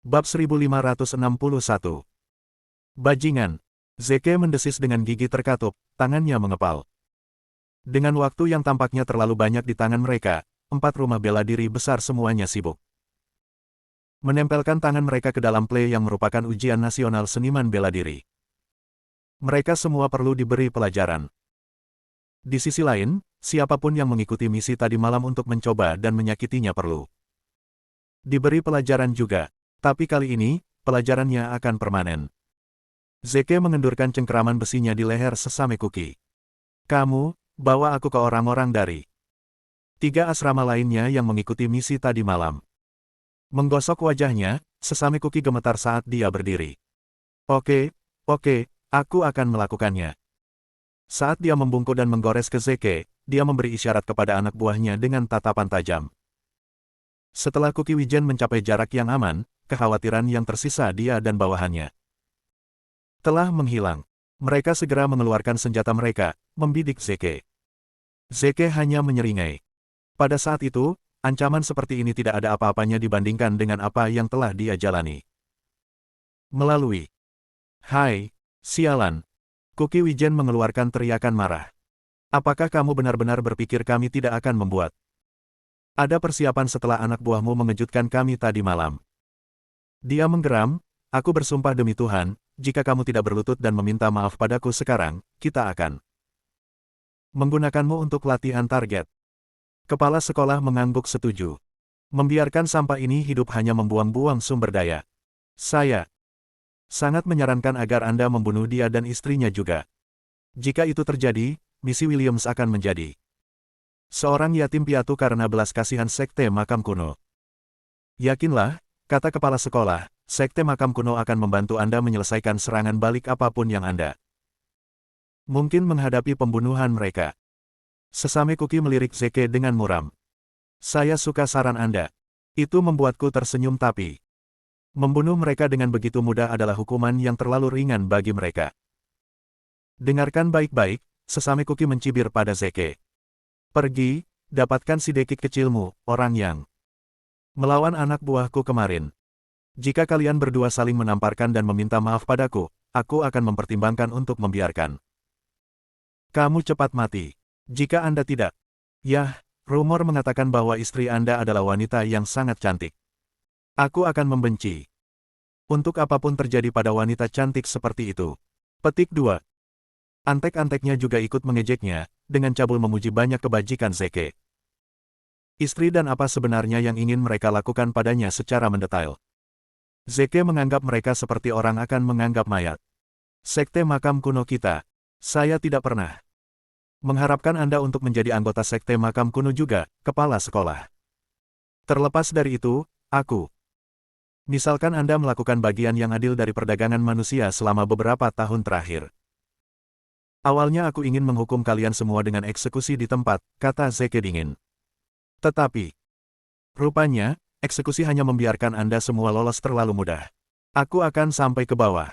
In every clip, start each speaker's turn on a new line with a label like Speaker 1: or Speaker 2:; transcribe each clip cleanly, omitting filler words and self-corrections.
Speaker 1: Bab 1561. Bajingan. Zeke mendesis dengan gigi terkatup, tangannya mengepal. Dengan waktu yang tampaknya terlalu banyak di tangan mereka, 4 rumah bela diri besar semuanya sibuk menempelkan tangan mereka ke dalam play yang merupakan ujian nasional seniman bela diri. Mereka semua perlu diberi pelajaran. Di sisi lain, siapapun yang mengikuti misi tadi malam untuk mencoba dan menyakitinya perlu diberi pelajaran juga. Tapi kali ini, pelajarannya akan permanen. Zeke mengendurkan cengkeraman besinya di leher Sesame Cookie. Kamu, bawa aku ke orang-orang dari 3 asrama lainnya yang mengikuti misi tadi malam. Menggosok wajahnya, Sesame Cookie gemetar saat dia berdiri. Oke, aku akan melakukannya. Saat dia membungkuk dan menggores ke Zeke, dia memberi isyarat kepada anak buahnya dengan tatapan tajam. Setelah Cookie Wijen mencapai jarak yang aman, kekhawatiran yang tersisa dia dan bawahannya telah menghilang. Mereka segera mengeluarkan senjata mereka, membidik Zeke. Zeke hanya menyeringai. Pada saat itu, ancaman seperti ini tidak ada apa-apanya dibandingkan dengan apa yang telah dia jalani. Melalui. Hai, sialan. Cookie Wijen mengeluarkan teriakan marah. Apakah kamu benar-benar berpikir kami tidak akan membuat ada persiapan setelah anak buahmu mengejutkan kami tadi malam? Dia menggeram, aku bersumpah demi Tuhan, jika kamu tidak berlutut dan meminta maaf padaku sekarang, kita akan menggunakanmu untuk latihan target. Kepala sekolah mengangguk setuju. Membiarkan sampah ini hidup hanya membuang-buang sumber daya. Saya sangat menyarankan agar Anda membunuh dia dan istrinya juga. Jika itu terjadi, misi Williams akan menjadi seorang yatim piatu karena belas kasihan sekte makam kuno. Yakinlah, kata kepala sekolah, sekte makam kuno akan membantu Anda menyelesaikan serangan balik apapun yang Anda mungkin menghadapi pembunuhan mereka. Sesame Cookie melirik Zeke dengan muram. Saya suka saran Anda. Itu membuatku tersenyum tapi membunuh mereka dengan begitu mudah adalah hukuman yang terlalu ringan bagi mereka. Dengarkan baik-baik, Sesame Cookie mencibir pada Zeke. Pergi, dapatkan si dekik kecilmu, orang yang melawan anak buahku kemarin. Jika kalian berdua saling menamparkan dan meminta maaf padaku, aku akan mempertimbangkan untuk membiarkan kamu cepat mati. Jika Anda tidak, rumor mengatakan bahwa istri Anda adalah wanita yang sangat cantik. Aku akan membenci. Untuk apapun terjadi pada wanita cantik seperti itu. Petik 2. Antek-anteknya juga ikut mengejeknya, dengan cabul memuji banyak kebajikan Zeke. Istri dan apa sebenarnya yang ingin mereka lakukan padanya secara mendetail. Zeke menganggap mereka seperti orang akan menganggap mayat. Sekte makam kuno kita. Saya tidak pernah mengharapkan Anda untuk menjadi anggota sekte makam kuno juga, kepala sekolah. Terlepas dari itu, misalkan Anda melakukan bagian yang adil dari perdagangan manusia selama beberapa tahun terakhir. Awalnya aku ingin menghukum kalian semua dengan eksekusi di tempat, kata Zeke dingin. Tetapi, rupanya, eksekusi hanya membiarkan Anda semua lolos terlalu mudah. Aku akan sampai ke bawah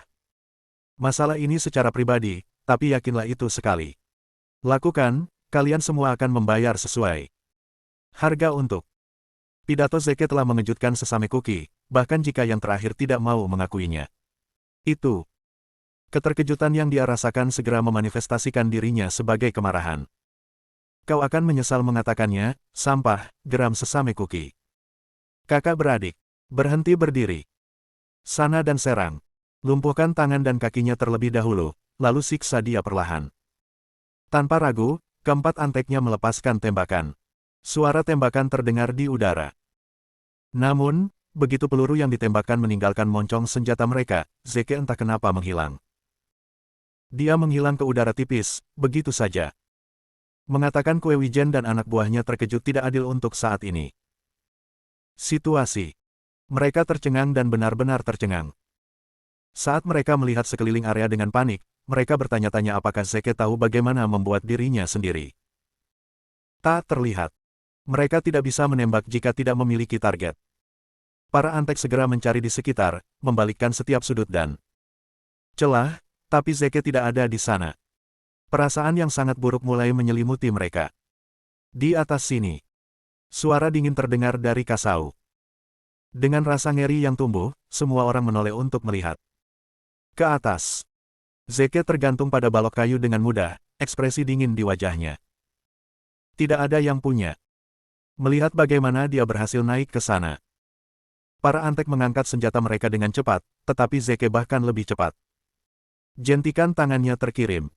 Speaker 1: masalah ini secara pribadi, tapi yakinlah itu sekali lakukan, kalian semua akan membayar sesuai harga untuk. Pidato Zeke telah mengejutkan Sesame Cookie, bahkan jika yang terakhir tidak mau mengakuinya. Itu keterkejutan yang dia rasakan segera memanifestasikan dirinya sebagai kemarahan. Kau akan menyesal mengatakannya, sampah, geram Sesame Cookie. Kakak beradik, berhenti berdiri. Sana dan serang. Lumpuhkan tangan dan kakinya terlebih dahulu, lalu siksa dia perlahan. Tanpa ragu, keempat anteknya melepaskan tembakan. Suara tembakan terdengar di udara. Namun, begitu peluru yang ditembakkan meninggalkan moncong senjata mereka, Zeke entah kenapa menghilang. Dia menghilang ke udara tipis, begitu saja. Mengatakan Kue Wijen dan anak buahnya terkejut tidak adil untuk saat ini. Situasi. Mereka tercengang dan benar-benar tercengang. Saat mereka melihat sekeliling area dengan panik, mereka bertanya-tanya apakah Zeke tahu bagaimana membuat dirinya sendiri. Tak terlihat. Mereka tidak bisa menembak jika tidak memiliki target. Para antek segera mencari di sekitar, membalikkan setiap sudut dan celah, tapi Zeke tidak ada di sana. Perasaan yang sangat buruk mulai menyelimuti mereka. Di atas sini. Suara dingin terdengar dari Kasau. Dengan rasa ngeri yang tumbuh, semua orang menoleh untuk melihat. Ke atas. Zeke tergantung pada balok kayu dengan mudah, ekspresi dingin di wajahnya. Tidak ada yang punya. Melihat bagaimana dia berhasil naik ke sana. Para antek mengangkat senjata mereka dengan cepat, tetapi Zeke bahkan lebih cepat. Jentikan tangannya terkirim.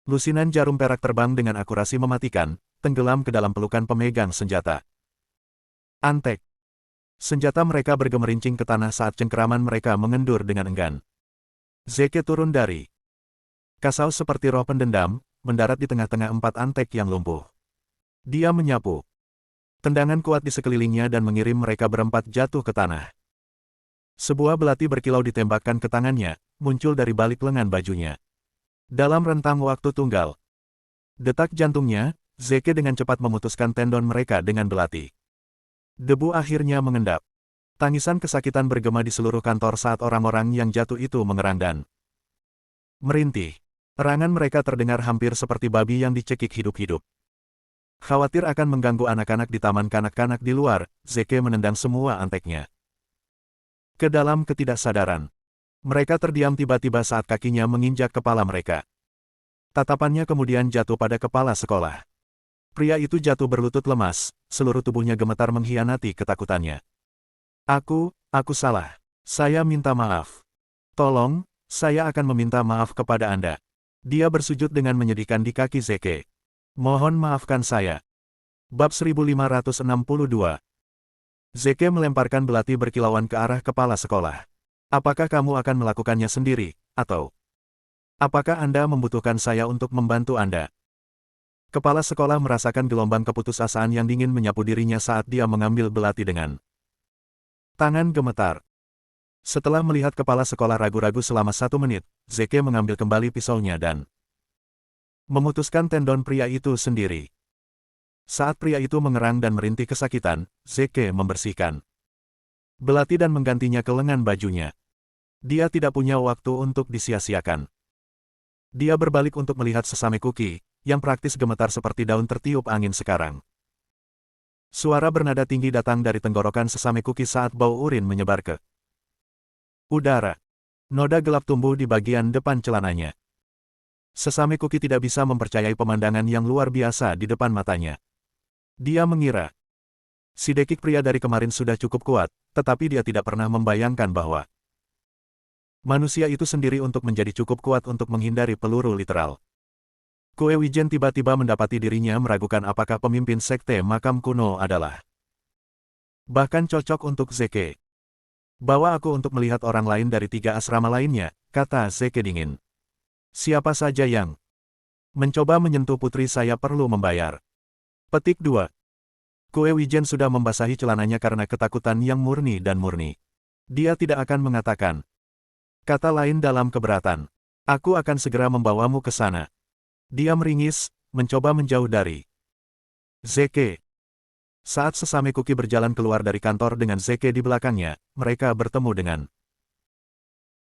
Speaker 1: Lusinan jarum perak terbang dengan akurasi mematikan, tenggelam ke dalam pelukan pemegang senjata. Antek. Senjata mereka bergemerincing ke tanah saat cengkeraman mereka mengendur dengan enggan. Zeke turun dari kasau seperti roh pendendam, mendarat di tengah-tengah 4 antek yang lumpuh. Dia menyapu tendangan kuat di sekelilingnya dan mengirim mereka berempat jatuh ke tanah. Sebuah belati berkilau ditembakkan ke tangannya, muncul dari balik lengan bajunya. Dalam rentang waktu tunggal, detak jantungnya, Zeke dengan cepat memutuskan tendon mereka dengan belati. Debu akhirnya mengendap. Tangisan kesakitan bergema di seluruh kantor saat orang-orang yang jatuh itu mengerang dan merintih. Erangan mereka terdengar hampir seperti babi yang dicekik hidup-hidup. Khawatir akan mengganggu anak-anak di taman kanak-kanak di luar, Zeke menendang semua anteknya. Ke dalam ketidaksadaran. Mereka terdiam tiba-tiba saat kakinya menginjak kepala mereka. Tatapannya kemudian jatuh pada kepala sekolah. Pria itu jatuh berlutut lemas, seluruh tubuhnya gemetar mengkhianati ketakutannya. Aku salah. Saya minta maaf. Tolong, saya akan meminta maaf kepada Anda. Dia bersujud dengan menyedihkan di kaki Zeke. Mohon maafkan saya. Bab 1562. Zeke melemparkan belati berkilauan ke arah kepala sekolah. Apakah kamu akan melakukannya sendiri, atau apakah Anda membutuhkan saya untuk membantu Anda? Kepala sekolah merasakan gelombang keputusasaan yang dingin menyapu dirinya saat dia mengambil belati dengan tangan gemetar. Setelah melihat kepala sekolah ragu-ragu selama 1 menit, Zeke mengambil kembali pisaunya dan memutuskan tendon pria itu sendiri. Saat pria itu mengerang dan merintih kesakitan, Zeke membersihkan belati dan menggantinya ke lengan bajunya. Dia tidak punya waktu untuk disia-siakan. Dia berbalik untuk melihat sesame Kuki, yang praktis gemetar seperti daun tertiup angin sekarang. Suara bernada tinggi datang dari tenggorokan sesame Kuki saat bau urin menyebar ke udara. Noda gelap tumbuh di bagian depan celananya. Sesame Kuki tidak bisa mempercayai pemandangan yang luar biasa di depan matanya. Dia mengira si dekik pria dari kemarin sudah cukup kuat, tetapi dia tidak pernah membayangkan bahwa manusia itu sendiri untuk menjadi cukup kuat untuk menghindari peluru literal. Kue Wijen tiba-tiba mendapati dirinya meragukan apakah pemimpin sekte makam kuno adalah bahkan cocok untuk Zeke. Bawa aku untuk melihat orang lain dari 3 asrama lainnya, kata Zeke dingin. Siapa saja yang mencoba menyentuh putri saya perlu membayar. Petik 2. Kue Wijen sudah membasahi celananya karena ketakutan yang murni dan murni. Dia tidak akan mengatakan kata lain dalam keberatan. Aku akan segera membawamu ke sana. Dia meringis, mencoba menjauh dari Zeke. Saat sesame Kuki berjalan keluar dari kantor dengan Zeke di belakangnya, mereka bertemu dengan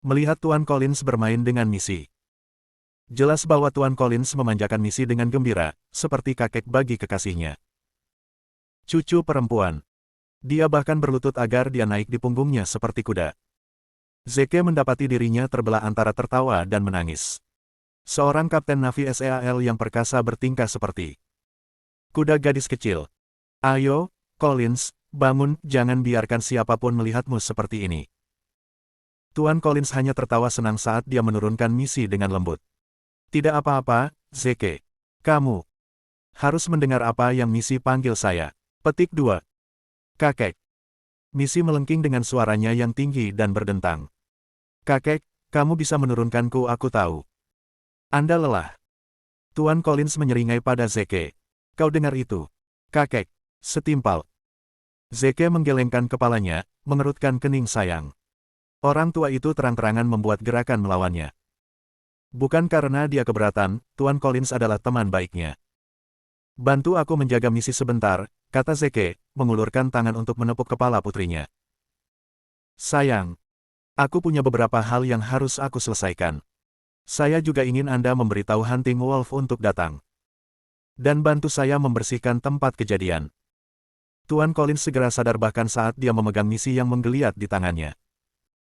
Speaker 1: melihat Tuan Collins bermain dengan misi. Jelas bahwa Tuan Collins memanjakan misi dengan gembira, seperti kakek bagi kekasihnya. Cucu perempuan. Dia bahkan berlutut agar dia naik di punggungnya seperti kuda. Zeke mendapati dirinya terbelah antara tertawa dan menangis. Seorang kapten Navy SEAL yang perkasa bertingkah seperti kuda gadis kecil. Ayo, Collins, bangun, jangan biarkan siapapun melihatmu seperti ini. Tuan Collins hanya tertawa senang saat dia menurunkan misi dengan lembut. Tidak apa-apa, Zeke. Kamu harus mendengar apa yang misi panggil saya. Petik 2. Kakek. Misi melengking dengan suaranya yang tinggi dan berdentang. Kakek, kamu bisa menurunkanku, aku tahu. Anda lelah. Tuan Collins menyeringai pada Zeke. Kau dengar itu? Kakek. Setimpal. Zeke menggelengkan kepalanya, mengerutkan kening sayang. Orang tua itu terang-terangan membuat gerakan melawannya. Bukan karena dia keberatan, Tuan Collins adalah teman baiknya. Bantu aku menjaga misi sebentar, kata Zeke, mengulurkan tangan untuk menepuk kepala putrinya. Sayang. Aku punya beberapa hal yang harus aku selesaikan. Saya juga ingin Anda memberitahu Hunting Wolf untuk datang. Dan bantu saya membersihkan tempat kejadian. Tuan Collins segera sadar bahkan saat dia memegang misi yang menggeliat di tangannya.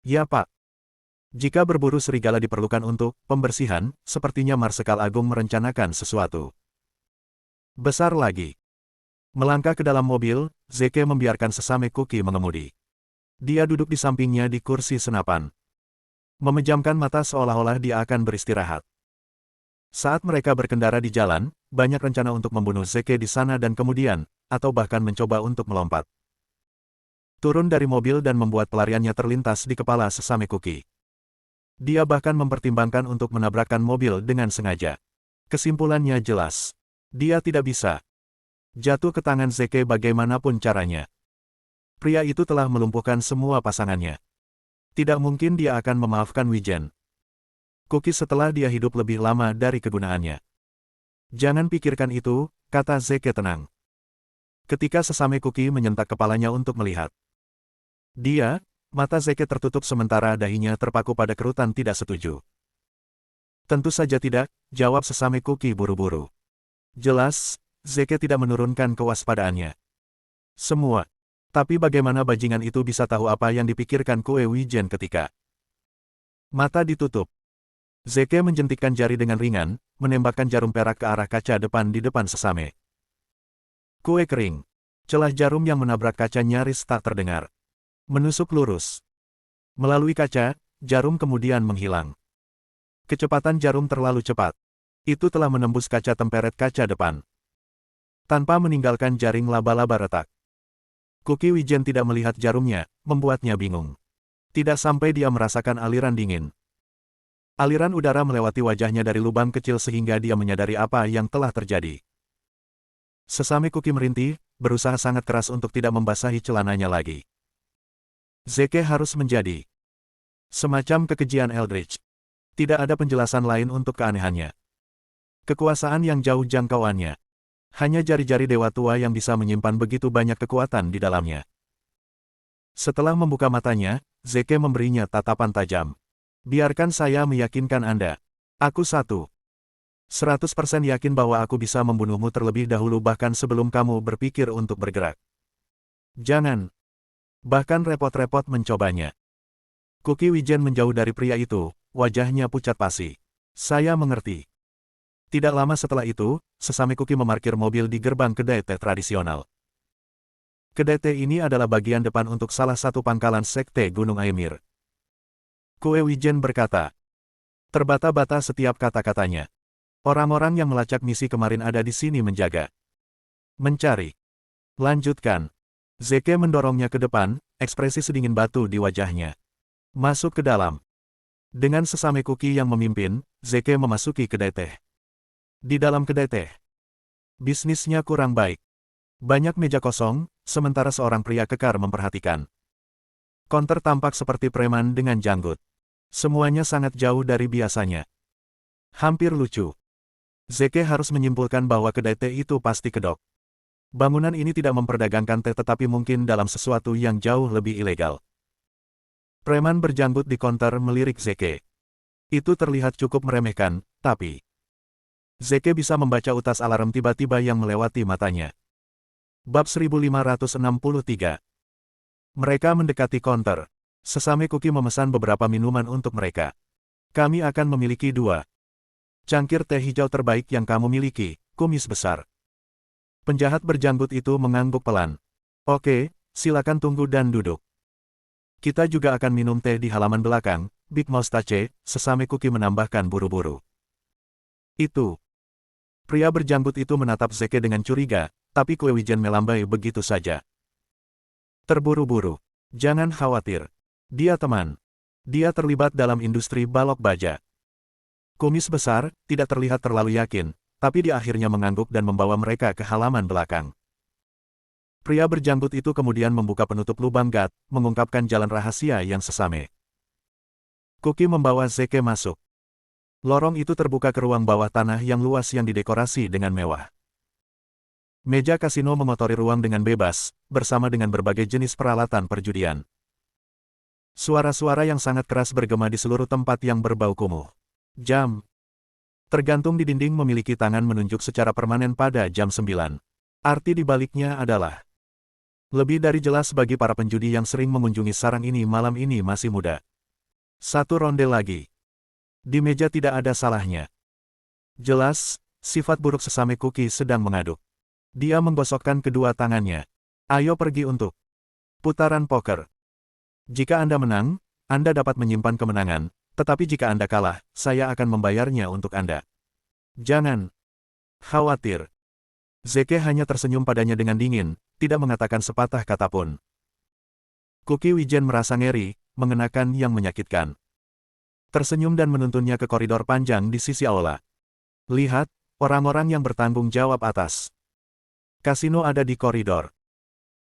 Speaker 1: Ya Pak. Jika berburu serigala diperlukan untuk pembersihan, sepertinya Marsekal Agung merencanakan sesuatu besar lagi. Melangkah ke dalam mobil, Zeke membiarkan Sesame Cookie mengemudi. Dia duduk di sampingnya di kursi senapan. Memejamkan mata seolah-olah dia akan beristirahat. Saat mereka berkendara di jalan, banyak rencana untuk membunuh Zeke di sana dan kemudian, atau bahkan mencoba untuk melompat turun dari mobil dan membuat pelariannya terlintas di kepala Sesame Cookie. Dia bahkan mempertimbangkan untuk menabrakkan mobil dengan sengaja. Kesimpulannya jelas. Dia tidak bisa jatuh ke tangan Zeke bagaimanapun caranya. Pria itu telah melumpuhkan semua pasangannya. Tidak mungkin dia akan memaafkan Wijen Cookie setelah dia hidup lebih lama dari kegunaannya. Jangan pikirkan itu, kata Zeke tenang. Ketika Sesame Cookie menyentak kepalanya untuk melihat dia, mata Zeke tertutup sementara dahinya terpaku pada kerutan tidak setuju. Tentu saja tidak, jawab Sesame Cookie buru-buru. Jelas, Zeke tidak menurunkan kewaspadaannya. Semua. Tapi bagaimana bajingan itu bisa tahu apa yang dipikirkan Kue Wijen ketika mata ditutup? Zeke menjentikkan jari dengan ringan, menembakkan jarum perak ke arah kaca depan di depan Sesame. Kue kering. Celah jarum yang menabrak kaca nyaris tak terdengar. Menusuk lurus melalui kaca, jarum kemudian menghilang. Kecepatan jarum terlalu cepat. Itu telah menembus kaca temperet kaca depan. Tanpa meninggalkan jaring laba-laba retak. Cookie Wijen tidak melihat jarumnya, membuatnya bingung. Tidak sampai dia merasakan aliran dingin. Aliran udara melewati wajahnya dari lubang kecil sehingga dia menyadari apa yang telah terjadi. Sesame Cookie merintih, berusaha sangat keras untuk tidak membasahi celananya lagi. Zeke harus menjadi semacam kekejian Eldritch. Tidak ada penjelasan lain untuk keanehannya. Kekuasaan yang jauh jangkauannya. Hanya jari-jari dewa tua yang bisa menyimpan begitu banyak kekuatan di dalamnya. Setelah membuka matanya, Zeke memberinya tatapan tajam. Biarkan saya meyakinkan Anda. Aku 100% yakin bahwa aku bisa membunuhmu terlebih dahulu bahkan sebelum kamu berpikir untuk bergerak. Jangan bahkan repot-repot mencobanya. Cookie Wijen menjauh dari pria itu, wajahnya pucat pasi. Saya mengerti. Tidak lama setelah itu, Sesame Cookie memarkir mobil di gerbang kedai teh tradisional. Kedai teh ini adalah bagian depan untuk salah satu pangkalan sekte Gunung Aemir. Kue Wijen berkata. Terbata-bata setiap kata-katanya. Orang-orang yang melacak misi kemarin ada di sini menjaga. Mencari. Lanjutkan. Zeke mendorongnya ke depan, ekspresi sedingin batu di wajahnya. Masuk ke dalam. Dengan Sesame Cookie yang memimpin, Zeke memasuki kedai teh. Di dalam kedai teh, bisnisnya kurang baik. Banyak meja kosong, sementara seorang pria kekar memperhatikan. Konter tampak seperti preman dengan janggut. Semuanya sangat jauh dari biasanya. Hampir lucu. Zeke harus menyimpulkan bahwa kedai teh itu pasti kedok. Bangunan ini tidak memperdagangkan teh tetapi mungkin dalam sesuatu yang jauh lebih ilegal. Preman berjanggut di konter melirik Zeke. Itu terlihat cukup meremehkan, tapi Zeke bisa membaca utas alarm tiba-tiba yang melewati matanya. Bab 1563. Mereka mendekati konter. Sesame Cookie memesan beberapa minuman untuk mereka. Kami akan memiliki 2 cangkir teh hijau terbaik yang kamu miliki, kumis besar. Penjahat berjanggut itu mengangguk pelan. Oke, silakan tunggu dan duduk. Kita juga akan minum teh di halaman belakang, Big Moustache, Sesame Cookie menambahkan buru-buru. Itu. Pria berjanggut itu menatap Zeke dengan curiga, tapi Kue Wijen melambai begitu saja. Terburu-buru. Jangan khawatir. Dia teman. Dia terlibat dalam industri balok baja. Kumis besar, tidak terlihat terlalu yakin, tapi dia akhirnya mengangguk dan membawa mereka ke halaman belakang. Pria berjanggut itu kemudian membuka penutup lubang gat, mengungkapkan jalan rahasia yang sesame. Cookie membawa Zeke masuk. Lorong itu terbuka ke ruang bawah tanah yang luas yang didekorasi dengan mewah. Meja kasino mengotori ruang dengan bebas, bersama dengan berbagai jenis peralatan perjudian. Suara-suara yang sangat keras bergema di seluruh tempat yang berbau kumuh. Jam tergantung di dinding memiliki tangan menunjuk secara permanen pada jam 9. Arti di baliknya adalah lebih dari jelas bagi para penjudi yang sering mengunjungi sarang ini malam ini masih muda. Satu ronde lagi. Di meja tidak ada salahnya. Jelas, sifat buruk Sesame Cookie sedang mengaduk. Dia menggosokkan kedua tangannya. Ayo pergi untuk putaran poker. Jika Anda menang, Anda dapat menyimpan kemenangan, tetapi jika Anda kalah, saya akan membayarnya untuk Anda. Jangan khawatir. Zeke hanya tersenyum padanya dengan dingin, tidak mengatakan sepatah kata pun. Cookie Wijen merasa ngeri, mengenakan yang menyakitkan. Tersenyum dan menuntunnya ke koridor panjang di sisi aula. Lihat, orang-orang yang bertanggung jawab atas kasino ada di koridor.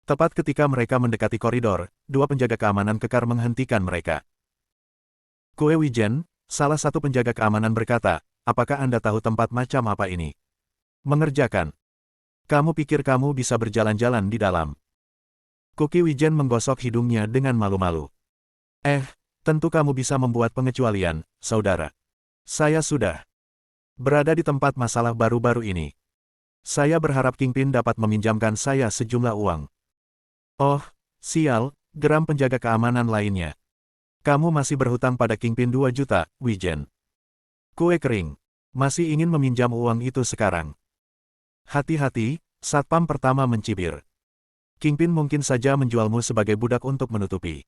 Speaker 1: Tepat ketika mereka mendekati koridor, dua penjaga keamanan kekar menghentikan mereka. Kue Wijen, salah satu penjaga keamanan berkata, apakah Anda tahu tempat macam apa ini? Mengerjakan. Kamu pikir kamu bisa berjalan-jalan di dalam? Cookie Wijen menggosok hidungnya dengan malu-malu. Tentu kamu bisa membuat pengecualian, saudara. Saya sudah berada di tempat masalah baru-baru ini. Saya berharap Kingpin dapat meminjamkan saya sejumlah uang. Oh, sial, geram penjaga keamanan lainnya. Kamu masih berhutang pada Kingpin 2 juta, Wijen. Kue kering. Masih ingin meminjam uang itu sekarang. Hati-hati, satpam pertama mencibir. Kingpin mungkin saja menjualmu sebagai budak untuk menutupi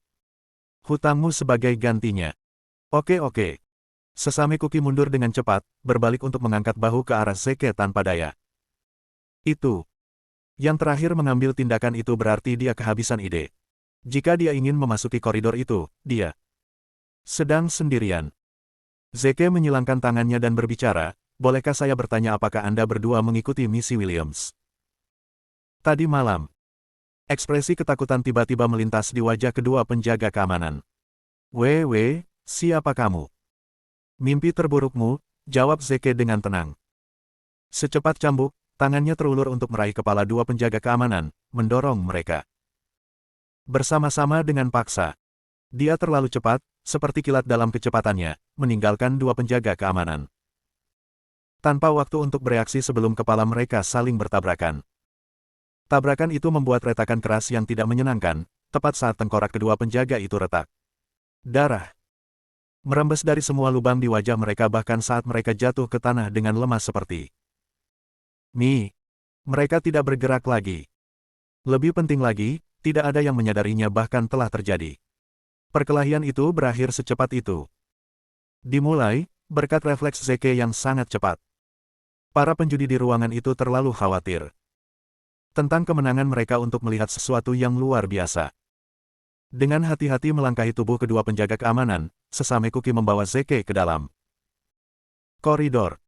Speaker 1: hutangmu sebagai gantinya. Oke. Sesame Cookie mundur dengan cepat, berbalik untuk mengangkat bahu ke arah Zeke tanpa daya. Itu. Yang terakhir mengambil tindakan itu berarti dia kehabisan ide. Jika dia ingin memasuki koridor itu, dia sedang sendirian. Zeke menyilangkan tangannya dan berbicara, bolehkah saya bertanya apakah Anda berdua mengikuti misi Williams? Tadi malam. Ekspresi ketakutan tiba-tiba melintas di wajah kedua penjaga keamanan. Siapa kamu? Mimpi terburukmu, jawab Zeke dengan tenang. Secepat cambuk, tangannya terulur untuk meraih kepala dua penjaga keamanan, mendorong mereka. Bersama-sama dengan paksa. Dia terlalu cepat, seperti kilat dalam kecepatannya, meninggalkan dua penjaga keamanan. Tanpa waktu untuk bereaksi sebelum kepala mereka saling bertabrakan. Tabrakan itu membuat retakan keras yang tidak menyenangkan, tepat saat tengkorak kedua penjaga itu retak. Darah merembes dari semua lubang di wajah mereka bahkan saat mereka jatuh ke tanah dengan lemas seperti mereka tidak bergerak lagi. Lebih penting lagi, tidak ada yang menyadarinya bahkan telah terjadi. Perkelahian itu berakhir secepat itu. Dimulai, berkat refleks Zeke yang sangat cepat. Para penjudi di ruangan itu terlalu khawatir tentang kemenangan mereka untuk melihat sesuatu yang luar biasa. Dengan hati-hati melangkahi tubuh kedua penjaga keamanan, Sesame Cookie membawa Zeke ke dalam koridor.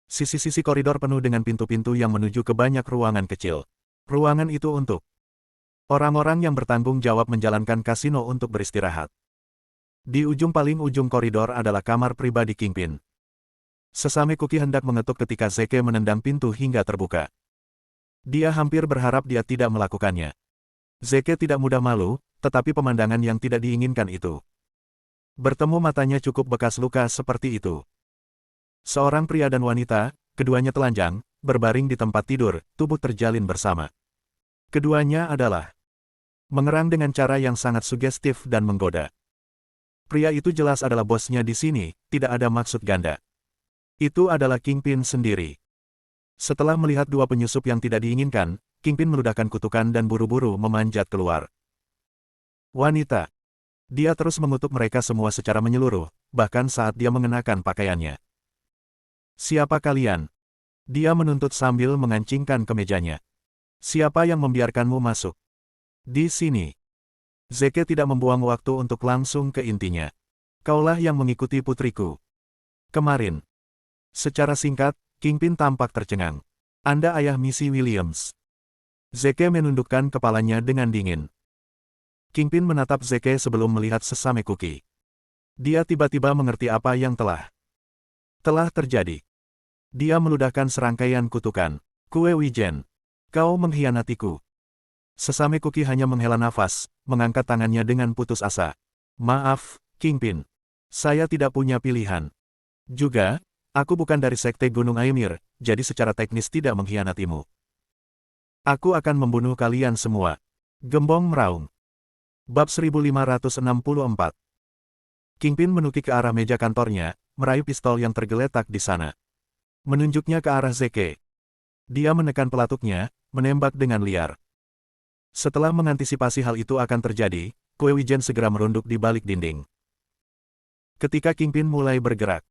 Speaker 1: Sisi-sisi koridor penuh dengan pintu-pintu yang menuju ke banyak ruangan kecil. Ruangan itu untuk orang-orang yang bertanggung jawab menjalankan kasino untuk beristirahat. Di ujung paling ujung koridor adalah kamar pribadi Kingpin. Sesame Cookie hendak mengetuk ketika Zeke menendang pintu hingga terbuka. Dia hampir berharap dia tidak melakukannya. Zeke tidak mudah malu, tetapi pemandangan yang tidak diinginkan itu. Bertemu matanya cukup bekas luka seperti itu. Seorang pria dan wanita, keduanya telanjang, berbaring di tempat tidur, tubuh terjalin bersama. Keduanya adalah mengerang dengan cara yang sangat sugestif dan menggoda. Pria itu jelas adalah bosnya di sini, tidak ada maksud ganda. Itu adalah Kingpin sendiri. Setelah melihat dua penyusup yang tidak diinginkan, Kingpin meludahkan kutukan dan buru-buru memanjat keluar. Wanita. Dia terus mengutuk mereka semua secara menyeluruh, bahkan saat dia mengenakan pakaiannya. Siapa kalian? Dia menuntut sambil mengancingkan kemejanya. Siapa yang membiarkanmu masuk? Di sini. Zeke tidak membuang waktu untuk langsung ke intinya. Kaulah yang mengikuti putriku. Kemarin. Secara singkat, Kingpin tampak tercengang. Anda ayah misi Williams. Zeke menundukkan kepalanya dengan dingin. Kingpin menatap Zeke sebelum melihat Sesame Cookie. Dia tiba-tiba mengerti apa yang telah terjadi. Dia meludahkan serangkaian kutukan. Kue Wijen. Kau mengkhianatiku. Sesame Cookie hanya menghela nafas, mengangkat tangannya dengan putus asa. Maaf, Kingpin. Saya tidak punya pilihan. Juga, aku bukan dari Sekte Gunung Aimir, jadi secara teknis tidak mengkhianatimu. Aku akan membunuh kalian semua. Gembong meraung. Bab 1564. Kingpin menukik ke arah meja kantornya, meraih pistol yang tergeletak di sana. Menunjuknya ke arah Zeke. Dia menekan pelatuknya, menembak dengan liar. Setelah mengantisipasi hal itu akan terjadi, Kue Wijen segera merunduk di balik dinding. Ketika Kingpin mulai bergerak.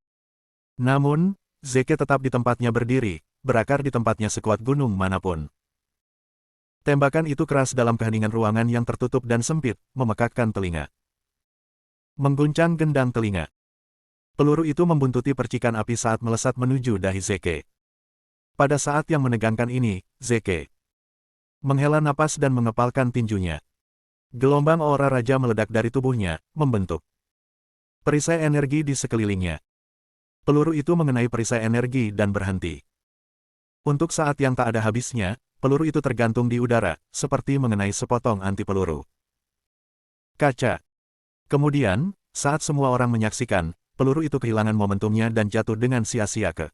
Speaker 1: Namun, Zeke tetap di tempatnya berdiri, berakar di tempatnya sekuat gunung manapun. Tembakan itu keras dalam keheningan ruangan yang tertutup dan sempit, memekakkan telinga. Mengguncang gendang telinga. Peluru itu membuntuti percikan api saat melesat menuju dahi Zeke. Pada saat yang menegangkan ini, Zeke menghela napas dan mengepalkan tinjunya. Gelombang aura raja meledak dari tubuhnya, membentuk perisai energi di sekelilingnya. Peluru itu mengenai perisai energi dan berhenti. Untuk saat yang tak ada habisnya, peluru itu tergantung di udara, seperti mengenai sepotong anti peluru. Kaca. Kemudian, saat semua orang menyaksikan, peluru itu kehilangan momentumnya dan jatuh dengan sia-sia ke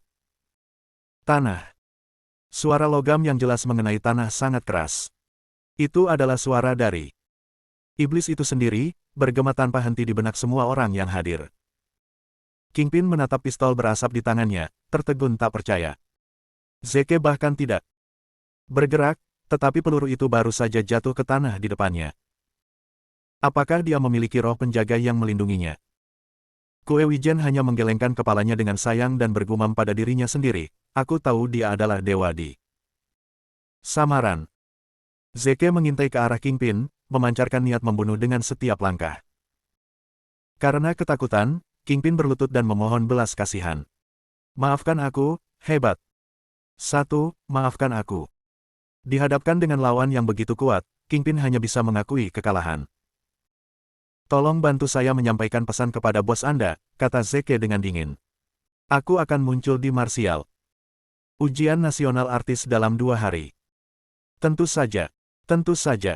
Speaker 1: tanah. Suara logam yang jelas mengenai tanah sangat keras. Itu adalah suara dari iblis itu sendiri, bergema tanpa henti di benak semua orang yang hadir. Kingpin menatap pistol berasap di tangannya, tertegun tak percaya. Zeke bahkan tidak bergerak, tetapi peluru itu baru saja jatuh ke tanah di depannya. Apakah dia memiliki roh penjaga yang melindunginya? Kue Wijen hanya menggelengkan kepalanya dengan sayang dan bergumam pada dirinya sendiri, aku tahu dia adalah dewa di samaran. Zeke mengintai ke arah Kingpin, memancarkan niat membunuh dengan setiap langkah. Karena ketakutan, Kingpin berlutut dan memohon belas kasihan. Maafkan aku, hebat. Maafkan aku. Dihadapkan dengan lawan yang begitu kuat, Kingpin hanya bisa mengakui kekalahan. Tolong bantu saya menyampaikan pesan kepada bos Anda, kata Zeke dengan dingin. Aku akan muncul di Marsial. Ujian nasional artis dalam 2 hari. Tentu saja. Tentu saja.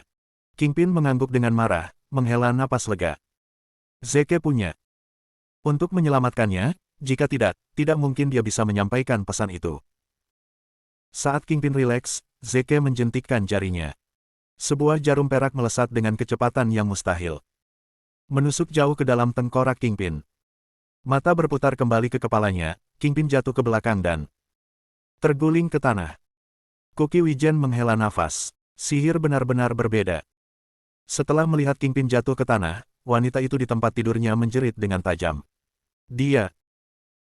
Speaker 1: Kingpin mengangguk dengan marah, menghela napas lega. Zeke punya. Untuk menyelamatkannya, jika tidak mungkin dia bisa menyampaikan pesan itu. Saat Kingpin rileks, Zeke menjentikkan jarinya. Sebuah jarum perak melesat dengan kecepatan yang mustahil. Menusuk jauh ke dalam tengkorak Kingpin. Mata berputar kembali ke kepalanya, Kingpin jatuh ke belakang dan terguling ke tanah. Kuki Wijen menghela nafas. Sihir benar-benar berbeda. Setelah melihat Kingpin jatuh ke tanah, wanita itu di tempat tidurnya menjerit dengan tajam. Dia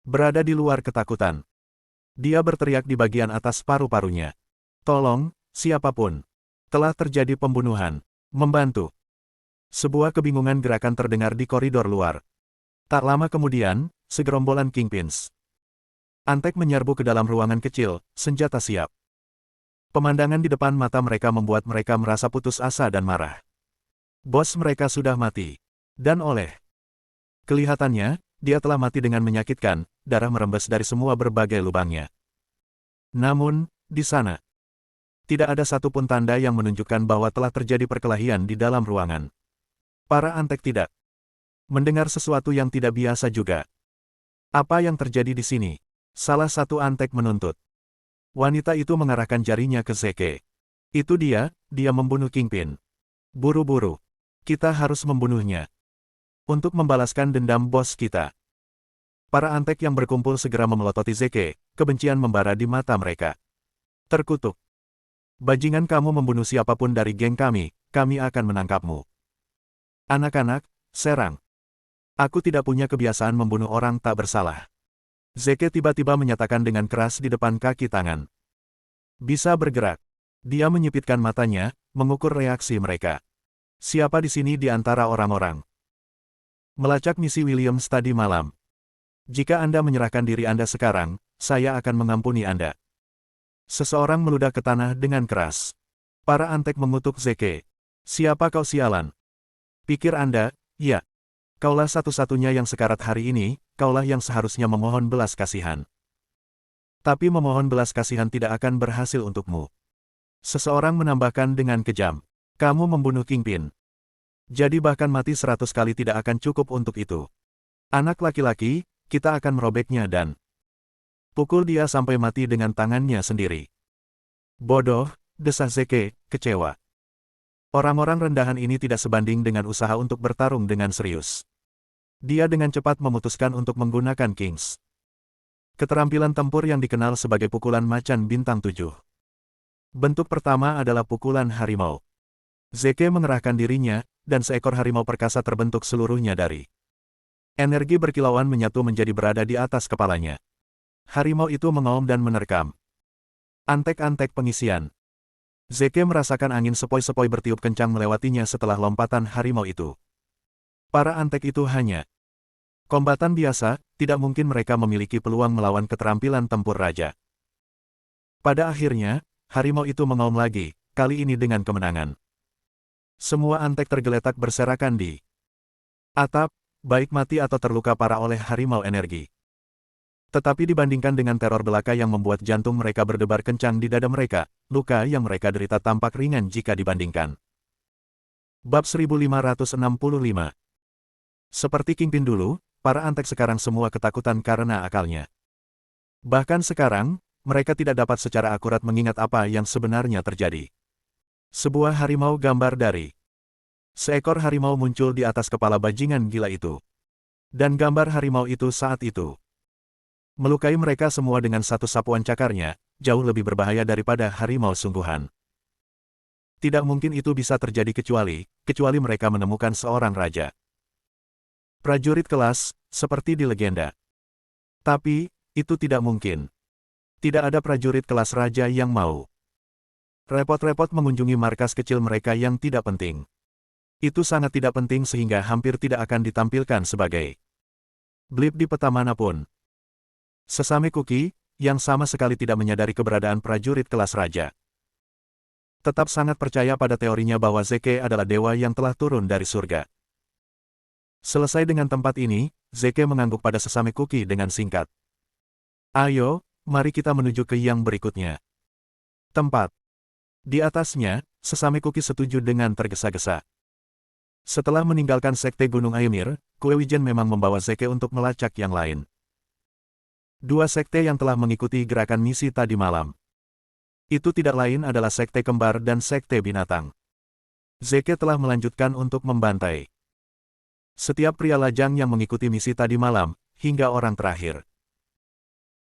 Speaker 1: berada di luar ketakutan. Dia berteriak di bagian atas paru-parunya. Tolong, siapapun. Telah terjadi pembunuhan. Membantu. Sebuah kebingungan gerakan terdengar di koridor luar. Tak lama kemudian, segerombolan Kingpins antek menyerbu ke dalam ruangan kecil, senjata siap. Pemandangan di depan mata mereka membuat mereka merasa putus asa dan marah. Bos mereka sudah mati. Dan oleh kelihatannya, dia telah mati dengan menyakitkan, darah merembes dari semua berbagai lubangnya. Namun, di sana tidak ada satupun tanda yang menunjukkan bahwa telah terjadi perkelahian di dalam ruangan. Para antek tidak mendengar sesuatu yang tidak biasa juga. Apa yang terjadi di sini? Salah satu antek menuntut. Wanita itu mengarahkan jarinya ke Zeke. Itu dia membunuh Kingpin. Buru-buru. Kita harus membunuhnya. Untuk membalaskan dendam bos kita. Para antek yang berkumpul segera memelototi Zeke, kebencian membara di mata mereka. Terkutuk. Bajingan kamu membunuh siapapun dari geng kami akan menangkapmu. Anak-anak, serang. Aku tidak punya kebiasaan membunuh orang tak bersalah. Zeke tiba-tiba menyatakan dengan keras di depan kaki tangan. Bisa bergerak. Dia menyipitkan matanya, mengukur reaksi mereka. Siapa di sini di antara orang-orang? Melacak misi Williams tadi malam. Jika Anda menyerahkan diri Anda sekarang, saya akan mengampuni Anda. Seseorang meludah ke tanah dengan keras. Para antek mengutuk Zeke. Siapa kau sialan? Pikir Anda, ya. Kaulah satu-satunya yang sekarat hari ini, kaulah yang seharusnya memohon belas kasihan. Tapi memohon belas kasihan tidak akan berhasil untukmu. Seseorang menambahkan dengan kejam. Kamu membunuh Kingpin. Jadi bahkan mati 100 kali tidak akan cukup untuk itu. Anak laki-laki, kita akan merobeknya dan pukul dia sampai mati dengan tangannya sendiri. Bodoh, desah Zeke, kecewa. Orang-orang rendahan ini tidak sebanding dengan usaha untuk bertarung dengan serius. Dia dengan cepat memutuskan untuk menggunakan Kings. Keterampilan tempur yang dikenal sebagai pukulan macan bintang 7. Bentuk pertama adalah pukulan harimau. Zeke mengerahkan dirinya, dan seekor harimau perkasa terbentuk seluruhnya dari energi berkilauan menyatu menjadi berada di atas kepalanya. Harimau itu mengaum dan menerkam. Antek-antek pengisian. Zeke merasakan angin sepoi-sepoi bertiup kencang melewatinya setelah lompatan harimau itu. Para antek itu hanya kombatan biasa, tidak mungkin mereka memiliki peluang melawan keterampilan tempur raja. Pada akhirnya, harimau itu mengaum lagi, kali ini dengan kemenangan. Semua antek tergeletak berserakan di atap, baik mati atau terluka parah oleh harimau energi. Tetapi dibandingkan dengan teror belaka yang membuat jantung mereka berdebar kencang di dada mereka, luka yang mereka derita tampak ringan jika dibandingkan. Bab 1565. Seperti Kingpin dulu, para antek sekarang semua ketakutan karena akalnya. Bahkan sekarang, mereka tidak dapat secara akurat mengingat apa yang sebenarnya terjadi. Sebuah harimau gambar dari seekor harimau muncul di atas kepala bajingan gila itu. Dan gambar harimau itu saat itu melukai mereka semua dengan satu sapuan cakarnya, jauh lebih berbahaya daripada harimau sungguhan. Tidak mungkin itu bisa terjadi kecuali mereka menemukan seorang raja. Prajurit kelas, seperti di legenda. Tapi, itu tidak mungkin. Tidak ada prajurit kelas raja yang mau repot-repot mengunjungi markas kecil mereka yang tidak penting. Itu sangat tidak penting sehingga hampir tidak akan ditampilkan sebagai blip di peta manapun. Sesame Cookie, yang sama sekali tidak menyadari keberadaan prajurit kelas raja, tetap sangat percaya pada teorinya bahwa Zeke adalah dewa yang telah turun dari surga. Selesai dengan tempat ini, Zeke mengangguk pada Sesame Cookie dengan singkat. Ayo, mari kita menuju ke yang berikutnya. Tempat. Di atasnya, Sesame Cookie setuju dengan tergesa-gesa. Setelah meninggalkan Sekte Gunung Aemir, Kuewijen memang membawa Zeke untuk melacak yang lain. Dua sekte yang telah mengikuti gerakan misi tadi malam. Itu tidak lain adalah Sekte Kembar dan Sekte Binatang. Zeke telah melanjutkan untuk membantai setiap pria lajang yang mengikuti misi tadi malam, hingga orang terakhir.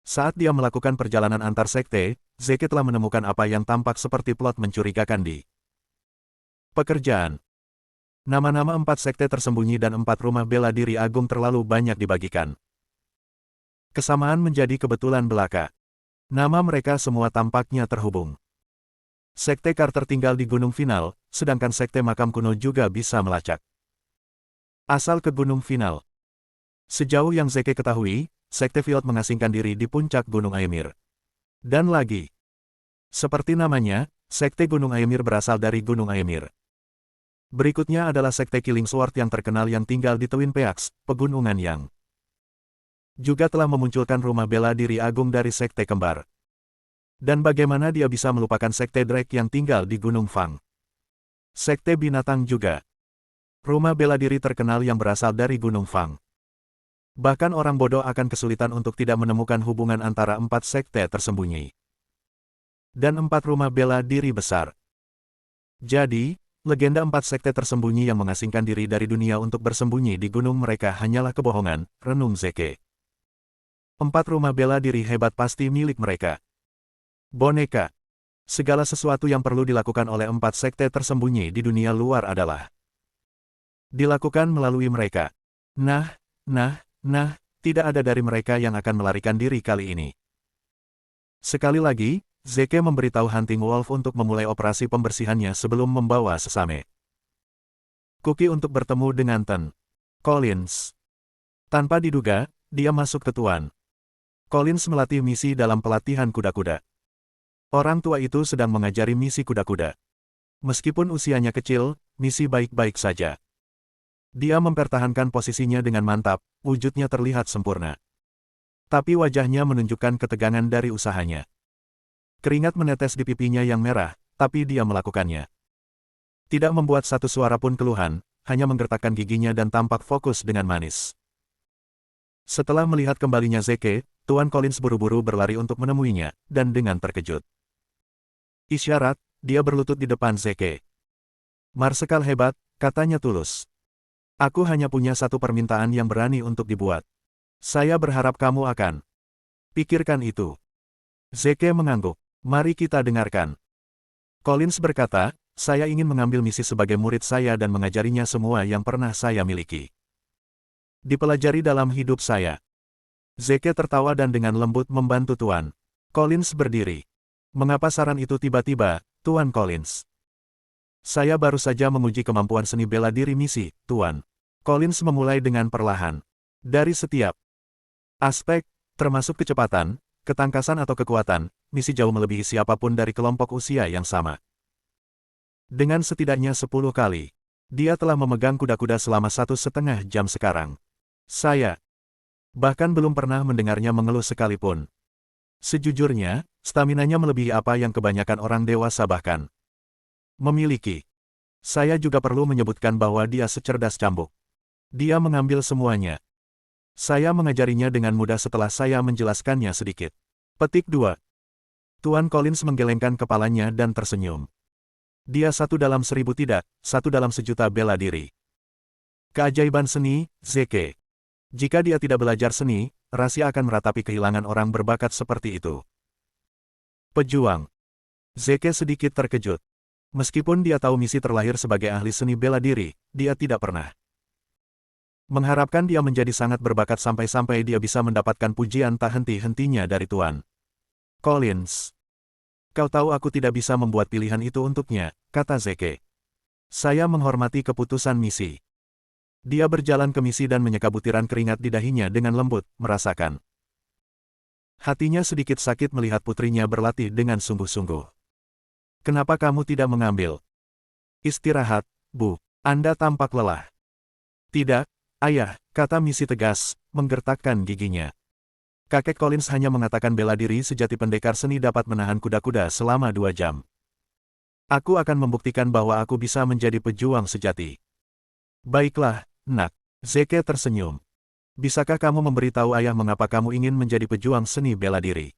Speaker 1: Saat dia melakukan perjalanan antar sekte, Zeke telah menemukan apa yang tampak seperti plot mencurigakan di pekerjaan. Nama-nama 4 sekte tersembunyi dan 4 rumah bela diri agung terlalu banyak dibagikan. Kesamaan menjadi kebetulan belaka. Nama mereka semua tampaknya terhubung. Sekte Carter tinggal di Gunung Final, sedangkan Sekte Makam Kuno juga bisa melacak asal ke Gunung Final. Sejauh yang Zeke ketahui, Sekte Field mengasingkan diri di puncak Gunung Aemir. Dan lagi, seperti namanya, Sekte Gunung Aemir berasal dari Gunung Aemir. Berikutnya adalah Sekte Killing Sword yang terkenal yang tinggal di Twin Peaks, pegunungan yang juga telah memunculkan rumah bela diri agung dari Sekte Kembar. Dan bagaimana dia bisa melupakan Sekte Drake yang tinggal di Gunung Fang? Sekte Binatang juga. Rumah bela diri terkenal yang berasal dari Gunung Fang. Bahkan orang bodoh akan kesulitan untuk tidak menemukan hubungan antara 4 sekte tersembunyi. Dan 4 rumah bela diri besar. Jadi, legenda 4 sekte tersembunyi yang mengasingkan diri dari dunia untuk bersembunyi di gunung mereka hanyalah kebohongan, renung Zeke. 4 rumah bela diri hebat pasti milik mereka. Boneka. Segala sesuatu yang perlu dilakukan oleh 4 sekte tersembunyi di dunia luar adalah dilakukan melalui mereka. Nah, tidak ada dari mereka yang akan melarikan diri kali ini. Sekali lagi, Zeke memberitahu Hunting Wolf untuk memulai operasi pembersihannya sebelum membawa Sesame Cookie untuk bertemu dengan Ten Collins. Tanpa diduga, dia masuk ke Tuan Collins melatih misi dalam pelatihan kuda-kuda. Orang tua itu sedang mengajari misi kuda-kuda. Meskipun usianya kecil, misi baik-baik saja. Dia mempertahankan posisinya dengan mantap, wujudnya terlihat sempurna. Tapi wajahnya menunjukkan ketegangan dari usahanya. Keringat menetes di pipinya yang merah, tapi dia melakukannya. Tidak membuat satu suara pun keluhan, hanya menggertakkan giginya dan tampak fokus dengan manis. Setelah melihat kembalinya Zeke, Tuan Collins buru-buru berlari untuk menemuinya, dan dengan terkejut. Isyarat, dia berlutut di depan Zeke. Marsekal hebat, katanya tulus. Aku hanya punya satu permintaan yang berani untuk dibuat. Saya berharap kamu akan pikirkan itu. Zeke mengangguk. Mari kita dengarkan. Collins berkata, saya ingin mengambil misi sebagai murid saya dan mengajarinya semua yang pernah saya miliki. Dipelajari dalam hidup saya. Zeke tertawa dan dengan lembut membantu Tuan. Collins berdiri. Mengapa saran itu tiba-tiba, Tuan Collins? Saya baru saja menguji kemampuan seni bela diri misi, Tuan. Collins memulai dengan perlahan. Dari setiap aspek, termasuk kecepatan, ketangkasan atau kekuatan, misi jauh melebihi siapapun dari kelompok usia yang sama. Dengan setidaknya 10 kali, dia telah memegang kuda-kuda selama 1,5 jam sekarang. Saya bahkan belum pernah mendengarnya mengeluh sekalipun. Sejujurnya, staminanya melebihi apa yang kebanyakan orang dewasa bahkan memiliki. Saya juga perlu menyebutkan bahwa dia secerdas cambuk. Dia mengambil semuanya. Saya mengajarinya dengan mudah setelah saya menjelaskannya sedikit. Petik 2. Tuan Collins menggelengkan kepalanya dan tersenyum. Dia 1 dalam 1000 tidak, 1 dalam 1.000.000 bela diri. Keajaiban seni, Zeke. Jika dia tidak belajar seni, rahasia akan meratapi kehilangan orang berbakat seperti itu. Pejuang. Zeke sedikit terkejut. Meskipun dia tahu misi terlahir sebagai ahli seni bela diri, dia tidak pernah mengharapkan dia menjadi sangat berbakat sampai-sampai dia bisa mendapatkan pujian tak henti-hentinya dari Tuan Collins. Kau tahu aku tidak bisa membuat pilihan itu untuknya, kata Zeke. Saya menghormati keputusan misi. Dia berjalan ke misi dan menyeka butiran keringat di dahinya dengan lembut, merasakan. Hatinya sedikit sakit melihat putrinya berlatih dengan sungguh-sungguh. Kenapa kamu tidak mengambil istirahat, Bu? Anda tampak lelah. Tidak, Ayah, kata misi tegas, menggertakkan giginya. Kakek Collins hanya mengatakan bela diri sejati pendekar seni dapat menahan kuda-kuda selama 2 jam. Aku akan membuktikan bahwa aku bisa menjadi pejuang sejati. Baiklah, Nak. Zeke tersenyum. Bisakah kamu memberitahu ayah mengapa kamu ingin menjadi pejuang seni bela diri?